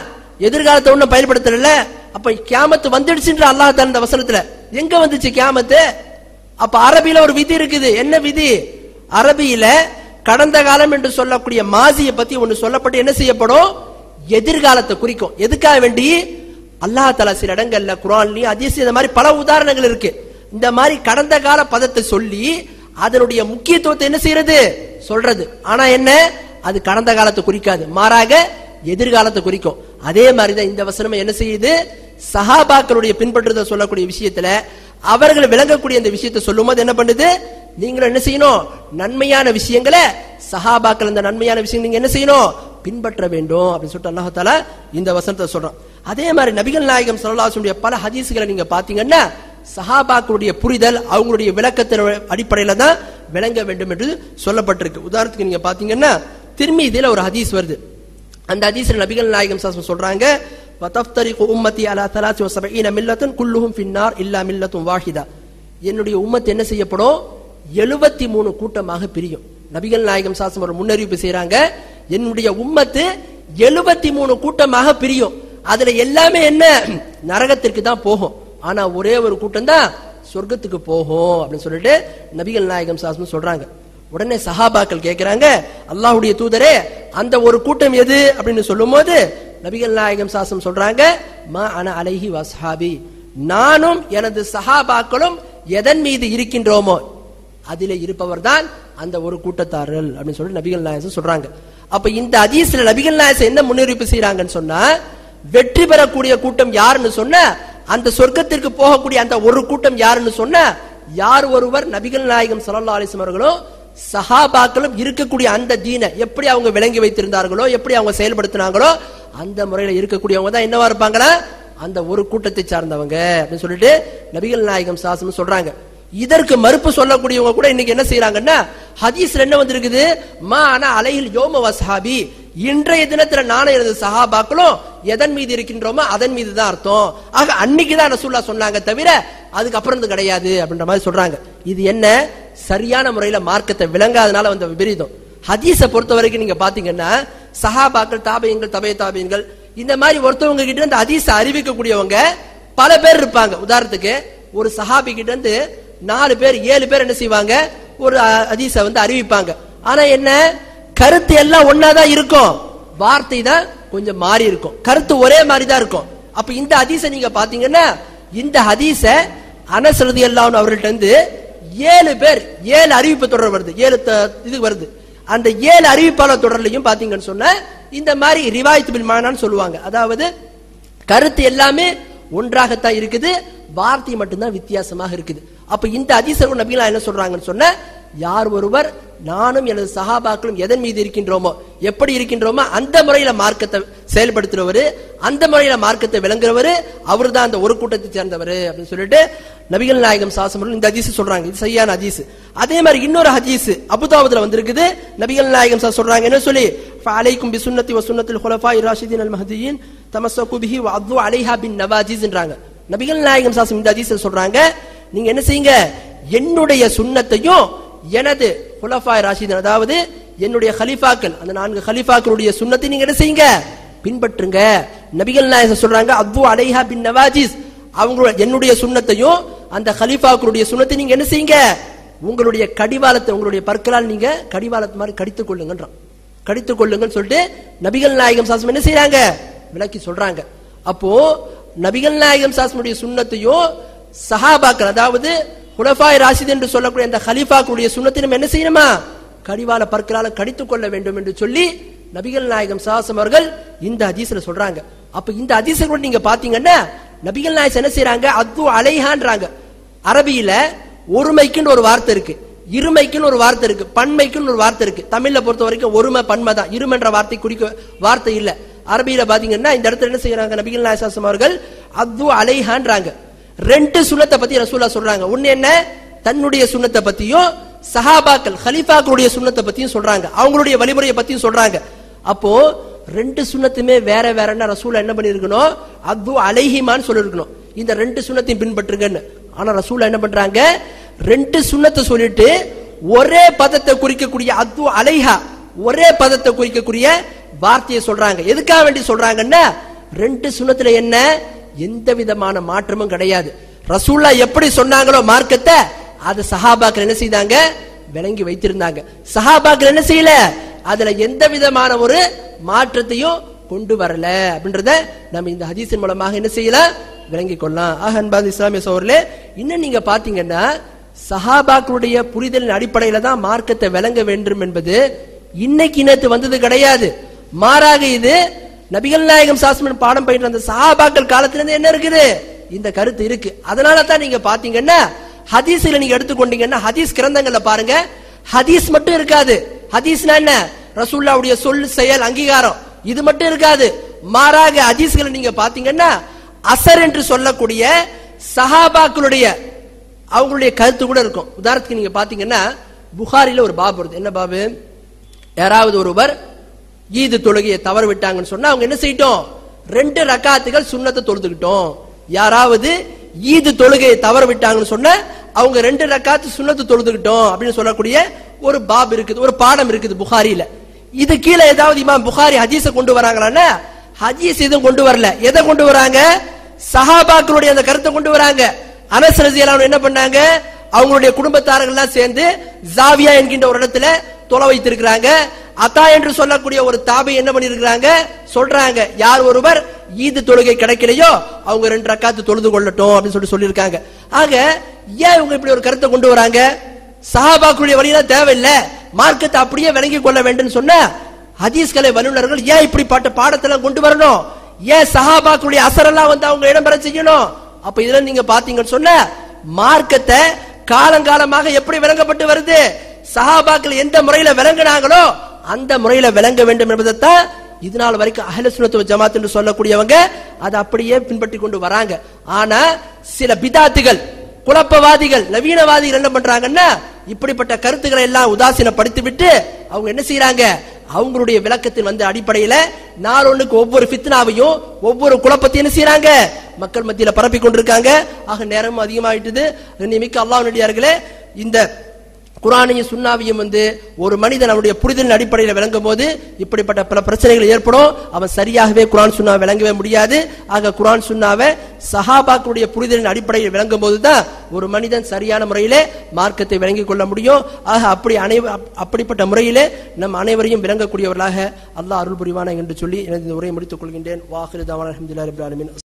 எதிர்காலத்தை ஒன்னும் பயன்படுத்தல. அப்ப கியாமத் வந்துடுச்சுன்ற அல்லாஹ் தான் இந்த வசனத்துல. எங்க வந்துச்சு கியாமத்து? அப்ப அரபியில ஒரு விதி இருக்குது. என்ன விதி? அரபியில கடந்த காலம் என்று சொல்லக்கூடிய மாசியை பத்தி ஒன்னு சொல்லப்பட்டு என்ன செய்யப்படும்? எதிர்காலத்தை குறிக்கும். எதுக்காக வேண்டி? அல்லாஹ் தஆலா சில இடங்கள்ல குர்ஆன்லயும் ஹதீஸ்ல இந்த மாதிரி பல உதாரணங்கள் இருக்கு. இந்த மாதிரி கடந்த கால பதத்தை சொல்லி அதனுடைய முக்கியத்துவத்தை என்ன செய்யறது? சொல்றது. ஆனா என்ன, அது கடந்த காலத்தை குறிக்காது, மாறாக எதிர்காலத்தை குறிக்கும். அதே மாதிரிதான் இந்த வசனம் என்ன செய்யுது? சஹாபாக்களுடைய பின்பற்றுதல் சொல்லக்கூடிய விஷயத்துல அவர்கள் விளங்கக்கூடிய இந்த விஷயத்தை சொல்லும் போது என்ன பண்ணுது? நீங்களும் என்ன செய்யணும்? நன்மையான விஷயங்களை, சஹாபாக்கள் அந்த நன்மையான விஷயம் நீங்க என்ன செய்யணும்? பின்பற்ற வேண்டும் அப்படின்னு சொல்லிட்டு அல்லாஹ் தஆலா இந்த வசனத்தை சொல்றான். அதே மாதிரி நபிகள் நாயகம் ஸல்லல்லாஹு அலைஹி வஸல்லம் பல ஹதீஸ்களை நீங்க பாத்தீங்கன்னா சஹாபாக்களுடைய புரிதல், அவங்களுடைய விளக்கத்தின் அடிப்படையில தான் விளங்க வேண்டும் என்று சொல்லப்பட்டிருக்கு. உதாரணத்துக்கு நீங்க பாத்தீங்கன்னா திர்மிதில ஒரு ஹதீஸ் வருது. அந்த ஹதீஸ்ல நபிகள் நாயகம் ஸல்லல்லாஹு அலைஹி வஸல்லம் சொல்றாங்க, வதஃப்தரிகு உம்மத்தி அலா 73 மில்லத்தன் குல்லுஹும் ஃபின்னார் இல்லா மில்லத்துன் வாஹிதா. என்னுடைய உம்மத் என்ன செய்யப்படும்? 73 கூட்டமாக பிரியும். நபிகள் நாயகம் ஸல்லல்லாஹு அலைஹி வஸல்லம் முன்னறிவிப்பு செய்றாங்க, என்னுடைய உம்மத்து 73 கூட்டமாக பிரியும். அதுல எல்லாமே என்ன? நரகத்திற்கு தான் போகும். ஆனா ஒரே ஒரு கூட்டம் தான் சொர்க்கத்துக்கு போகும் அப்படின்னு சொல்லிட்டு நபிகள் நாயகம் ஸல்லல்லாஹு அலைஹி வஸல்லம் சொல்றாங்க. உடனே சஹாபாக்கள் கேட்கிறாங்க, அல்லாஹ்வுடைய தூதரே, அந்த ஒரு கூட்டம் எது அப்படின்னு சொல்லும்போது நபிகள் நாயகம் ஸல்லல்லாஹு அலைஹி வஸல்லம் சொல்றாங்க, மா அன அலைஹி வஸ்ஹாபி, நானும் எனது சஹாபாக்களும் எதன் மீது இருக்கின்றோமோ அதிலே இருப்பவர் தான் அந்த ஒரு கூட்டத்தார்கள் அப்படின்னு சொல்லி நபிகள் நாயகம் சொல்றாங்க. அப்ப இந்த ஹதீஸ்ல நபிகள் நாயகம் என்ன முன்னறிவிப்பு செய்யறாங்கன்னு சொன்னா, வெற்றி பெறக்கூடிய கூட்டம் யாருன்னு சொன்ன, அந்த சொர்க்கத்திற்கு போகக்கூடிய அந்த ஒரு கூட்டம் யாருன்னு சொன்ன, யார் ஒருவர் நபிகள் நாயகம் ஸல்லல்லாஹு அலைஹி வஸல்லம் அவர்களும் சஹாபாக்களும் இருக்கக்கூடிய அந்த தீனை எப்படி அவங்க விளங்கி வைத்திருந்தார்களோ, எப்படி அவங்க செயல்படுத்தினாங்களோ அந்த முறையில இருக்கக்கூடியவங்க தான் என்னவா இருப்பாங்களா? அந்த ஒரு கூட்டத்தை சார்ந்தவங்க அப்படின்னு சொல்லிட்டு நபிகள் நாயகம் ஸல்லல்லாஹு அலைஹி வஸல்லம் சொல்றாங்க. இதற்கு மறுப்பு சொல்லக்கூடியவங்க கூட இன்னைக்கு என்ன செய்யறாங்கன்னா, ஹதீஸ்ல என்ன வந்திருக்குது? மா அன அலைஹில் யௌம வஸ்ஹாபி, இன்றைய தினத்துல நானும் எனது சஹாபாக்களும் எதன் மீது இருக்கின்றோமோ அதன் மீது தான் அர்த்தம். ஆக அன்னைக்கு தான் ரசூலுல்லாஹ் சொன்னாங்க, தவிர அதுக்கப்புறம் கிடையாது அப்படின்ற மாதிரி சொல்றாங்க. இது என்ன? சரியான முறையில மார்க்கத்தை விளங்காதனால வந்த விபரீதம். ஹதீஸை பொறுத்த வரைக்கும் நீங்க பாத்தீங்கன்னா சஹாபாக்கள், தாபியீன்கள், தபே தாபியீன்கள், இந்த மாதிரி ஒருத்தவங்க கிட்ட இருந்து ஹதீஸை அறிவிக்கக்கூடியவங்க பல பேர் இருப்பாங்க. உதாரணத்துக்கு ஒரு சஹாபி கிட்ட இருந்து 4 பேர் 7 பேர் என்ன செய்வாங்க? ஒரு ஹதீஸை அறிவிப்பாங்க. ஆனா என்ன, கருத்து எல்லாம் ஒன்னாதான் இருக்கும், வார்த்தை தான் கொஞ்சம் மாறி இருக்கும், கருத்து ஒரே மாதிரி தான் இருக்கும். அப்ப இந்த ஹதீஸை நீங்க பாத்தீங்கன்னா, இந்த ஹதீஸை அனஸ் ரலியல்லாஹு அன்ஹு அவர்கள்ட்ட இருந்து 7 பேர் 7 அறிவிப்பு தொடர் வருது, 7 இது வருது. அந்த 7 அறிவிப்பாளர் தொடர்லையும் பாத்தீங்கன்னு சொன்ன இந்த மாதிரி ரிவாயத் பில் மானான்னு சொல்லுவாங்க. அதாவது கருத்து எல்லாமே ஒன்றாகத்தான் இருக்குது, வார்த்தை மட்டும்தான் வித்தியாசமாக இருக்குது. அப்ப இந்த ஹதீஸ்ல நபிகள் என்ன சொல்றாங்கன்னு சொன்ன, யார் ஒருவர் நானும் எனது சஹாபாக்களும் எதன் மீது இருக்கின்றோமோ, எப்படி இருக்கின்றோமோ அந்த முறையில மார்க்கத்தை செயல்படுத்துறவரு, அந்த முறையில மார்க்கத்தை விளங்குறவரு, அவர் தான் அந்த ஒரு கூட்டத்தை சேர்ந்தவர் அப்படின்னு சொல்லிட்டு நபிகள் நாயகம் ஸல்லல்லாஹு அலைஹி வஸல்லம் இந்த ஹதீஸ் சொல்றாங்க. இது சரியான ஹதீஸ். அதே மாதிரி இன்னொரு ஹதீஸ் அபூதாவுதுல வந்திருக்குது. நபிகள் நாயகம் ஸல்லல்லாஹு சொல்றாங்க என்ன சொல்லி, ஃபஅலைக்கும் பிசுன்னதி வ சுன்னத்தில் குலஃபாஇர் ராஷிதீன் அல் மஹ்தியீன் தமஸ்ஸகு பிஹி வ அது அலைஹா பின் நவாஜிஸ்ன்றாங்க. நபிகள் நாயகம் ஸல்லல்லாஹு இந்த ஹதீஸ்ல சொல்றாங்க, நீங்க என்ன செய்யுங்க, என்னுடைய சுன்னத்தையும் எனது குலஃபாய் ராஷிதீன், அதாவது என்னுடைய கலீஃபாக்கள், அந்த 4 கலீஃபாக்களுடைய சுன்னத்தை நீங்க என்ன செய்யுங்க, பின்பற்றுங்க. நபிகள் நாயகம் சொல்றாங்க, அது அலைஹா பின் நவாஜிஸ், அவங்களோட என்னுடைய சுன்னத்தையும் அந்த கலீஃபாக்களுடைய சுன்னத்தை நீங்க என்ன செய்யுங்க, உங்களுடைய கடிவாளத்தை, உங்களுடைய பற்களால் நீங்க கடிவாளத்து மாதிரி கடித்துக் கொள்ளுங்கன்றான். கடித்துக் கொள்ளுங்கன்னு சொல்லிட்டு நபிகள் நாயகம் ஸல்லல்லாஹு என்ன செய்யறாங்க, விளக்கி சொல்றாங்க. அப்போ நபிகள் நாயகம் ஸல்லல்லாஹு சுன்னத்தையும் சஹாபாக்கள், அதாவது குலஃபாய் ராஷிதீன் என்று சொல்லக்கூடிய அந்த கலீஃபாக்களுடைய சுன்னத்தை நம்ம என்ன செய்யணுமா, கடிவாள பற்களால கடித்துக் கொள்ள வேண்டும் என்று சொல்லி நபிகள் நாயகம் ஸல்லல்லாஹு அலைஹி அவர்கள் இந்த ஹதீஸ்ல சொல்றாங்க. அப்ப இந்த ஹதீஸை கூட நீங்க பாத்தீங்கன்னா நபிகள் நாயகம் என்ன செய்யறாங்க, அது அலைஹான்றாங்க. அரபியில ஒருமைக்குன்னு ஒரு வார்த்தை இருக்கு, இருமைக்குன்னு ஒரு வார்த்தை இருக்கு, பன்மைக்குன்னு ஒரு வார்த்தை இருக்கு. தமிழ்ல பொறுத்த வரைக்கும் ஒருமை பன்மை தான், இருமென்ற வார்த்தை குறிக்க வார்த்தை இல்ல. அரபியில பாத்தீங்கன்னா இந்த இடத்துல என்ன செய்யறாங்க, நபிகள் நாயகம் ஸல்லல்லாஹு அலைஹி வஸல்லம் அவர்கள் அத்து அலைஹான்றாங்க. ரெண்டு சுன்னத்தை பத்தி ரசூலுல்லாஹ் சொல்றாங்க. ஒன்னு என்ன, தன்னுடைய சுன்னத்தை பத்தியும் சஹாபாக்கள் கலீஃபாக்களுடைய சுன்னத்தை பத்தியும் சொல்றாங்க, அவங்களுடைய வழிமுறையை பத்தியும் சொல்றாங்க. அப்போ ரெண்டு சுன்னத்துமே வேற வேறன்னா ரசூலுல்லாஹ் என்ன பண்ணிருக்கணும், அத்து அலைஹிமான்னு சொல்லிருக்கணும், இந்த ரெண்டு சுன்னத்தையும் பின்பற்றுங்கன்னு. ஆனா ரசூலுல்லாஹ் என்ன பண்றாங்க, ரெண்டு சுன்னத்தை சொல்லிட்டு ஒரே பதத்தை குறிக்கக்கூடிய அத்து அலைஹா, ஒரே பதத்தை குறிக்கக்கூடிய வார்த்தையை சொல்றாங்க. எதுக்காக வேண்டி சொல்றாங்கன்னா, ரெண்டு சுன்னத்துல என்ன எந்த விதமான மாற்றமும் கிடையாது. ரசூலுல்லாஹ் எப்படி சொன்னாங்களோ மார்க்கத்தை, அது சஹாபாக்கள் என்ன செய்தாங்க, விளங்கி வைத்திருந்தாங்க. சஹாபாக்கள் என்ன செய்யல, அதுல எந்த விதமான ஒரு மாற்றத்தையும் கொண்டு வரல அப்படின்றத நம்ம இந்த ஹதீஸின் மூலமாக என்ன செய்யலாம், விளங்கிக் கொள்ளலாம். ஆக அன்பார்ந்த இஸ்லாமிய சகோதரர்களே, இன்னும் நீங்க பாத்தீங்கன்னா சஹாபாக்களுடைய புரிதலின் அடிப்படையில தான் மார்க்கத்தை விளங்க வேண்டும் என்பது இன்னைக்கு நேத்து வந்தது கிடையாது. மாறாக இது நபிகள் நாயகம் சாஸ்மன் பாடம் பயின்ற அந்த சஹாபாக்கள் காலத்திலிருந்து என்ன இருக்குது, இந்த கருத்து இருக்கு. அதனால தான் நீங்க பாத்தீங்கன்னா ஹதீஸ்ல நீங்க எடுத்துக்கொண்டீங்கன்னா ஹதீஸ் கிரந்தங்கள்ல பாருங்க, ஹதீஸ் மட்டும் இருக்காது. ஹதீஸ்னா என்ன, ரசூலுல்லாஹ்வுடைய சொல் செயல் அங்கீகாரம் இது மட்டும் இருக்காது. மாறாக ஹதீஸ்களை நீங்க பாத்தீங்கன்னா அசர் என்று சொல்லக்கூடிய சஹாபாக்களுடைய அவங்களுடைய கருத்து கூட இருக்கும். உதாரணத்துக்கு நீங்க பாத்தீங்கன்னா புகாரில ஒரு பாப் வருது. என்ன பாபு, யாராவது ஒருவர் ஈது தொழுகையை தவறு விட்டாங்கன்னு சொன்னா அவங்க என்ன செய்யட்டும், 2 ரக்காத்துகள் சுன்னத்தை தொழுதுகிட்டோம். யாராவது ஈது தொழுகையை தவறு விட்டாங்கன்னு சொன்னா அவங்க 2 ரக்காத்து சுன்னத்து தொழுதுகிட்டோம் அப்படின்னு சொல்லக்கூடிய ஒரு பாப் இருக்குது, ஒரு பாடம் இருக்குது புகாரில. இது கீழே ஏதாவது இமாம் புகாரி ஹதீஸ கொண்டு வராங்களான்னா ஹதீஸ் எதுவும் கொண்டு வரல. எதை கொண்டு வராங்க, சஹாபாக்களுடைய அந்த கருத்தை கொண்டு வராங்க. அனஸ் ரலியல்லாஹு அன்ஹு என்ன பண்ணாங்க, அவங்களுடைய குடும்பத்தார்கள் எல்லாம் சேர்ந்து ஜாவியா என்கின்ற ஒரு இடத்துல தொலை வைத்திருக்கிறாங்க. அத்தா என்று சொல்லக்கூடிய ஒரு தாபி என்ன பண்ணிருக்கிறாங்க, சொல்றாங்க யார் ஒருவர் ஈது தொழுகை கிடைக்கலையோ அவங்க 2 ரக்காத்து தொழுது கொள்ளட்டும் அப்படின்னு சொல்லியிருக்காங்க. ஆக ஏன் இவங்க இப்படி ஒரு கருத்தை கொண்டு வராங்க, சஹாபாக்களுடைய வழியில தேவையில்லை, மார்க்கத்தை அப்படியே விளங்கி கொள்ள வேண்டும் சொன்ன ஹதீஸ்களை வல்லுநர்கள் ஏன் இப்படிப்பட்ட பாடத்தெல்லாம் கொண்டு வரணும், ஏன் சஹாபாக்களுடைய அசரெல்லாம் வந்து அவங்க இடம்பெற செய்யணும். அப்ப இதுல நீங்க பாத்தீங்கன்னு சொன்ன மார்க்கத்தை காலங்காலமாக எப்படி விளங்கப்பட்டு வருது, சஹாபாக்கள் எந்த முறையில விளங்கினாங்களோ அந்த முறையில விளங்க வேண்டும் என்பதைத்தான் இதனால் வரைக்கும் அஹ்லு சுன்னத் வல் ஜமாத் என்று சொல்லக்கூடியவங்க அதை அப்படியே பின்பற்றி கொண்டு வராங்க. ஆனா சில பிதாத்துகள், குழப்பவாதிகள், நவீனவாதிகள் என்ன பண்றாங்கன்னா இப்படிப்பட்ட கருத்துக்களை எல்லாம் உதாசீனப்படுத்தி விட்டு அவங்க என்ன செய்யறாங்க, அவங்களுடைய விளக்கத்தின் வந்து அடிப்படையில நாளொன்னுக்கு ஒவ்வொரு ஃபித்னாவையும் ஒவ்வொரு குழப்பத்தையும் என்ன செய்யறாங்க, மக்கள் மத்தியில பரப்பி கொண்டிருக்காங்க. ஆக நேரமும் அதிகமாயிட்டது. மிக்க அல்லாஹ்வுடைய நடிகார்களே, இந்த குர்ஆனையும் சுன்னாவையும் வந்து ஒரு மனிதன் அவருடைய புரிதலின் அடிப்படையில் விளங்கும் போது இப்படிப்பட்ட பல பிரச்சனைகள் ஏற்படும். அவன் சரியாகவே குர்ஆன் சுன்னாவை விளங்கவே முடியாது. ஆக குர்ஆன் சுன்னாவை சஹாபாக்களுடைய புரிதலின் அடிப்படையில் விளங்கும் போதுதான் ஒரு மனிதன் சரியான முறையிலே மார்க்கத்தை விளங்கிக் கொள்ள முடியும். ஆக அப்படிப்பட்ட முறையிலே நம் அனைவரையும் விளங்கக்கூடியவர்களாக அல்லாஹ் அருள் புரிவானா என்று சொல்லி எனது உரையை முடித்துக் கொள்கின்றேன். வாஹிரு தஅவானா அல்ஹம்துலில்லாஹி ரப்பில் ஆலமீன்.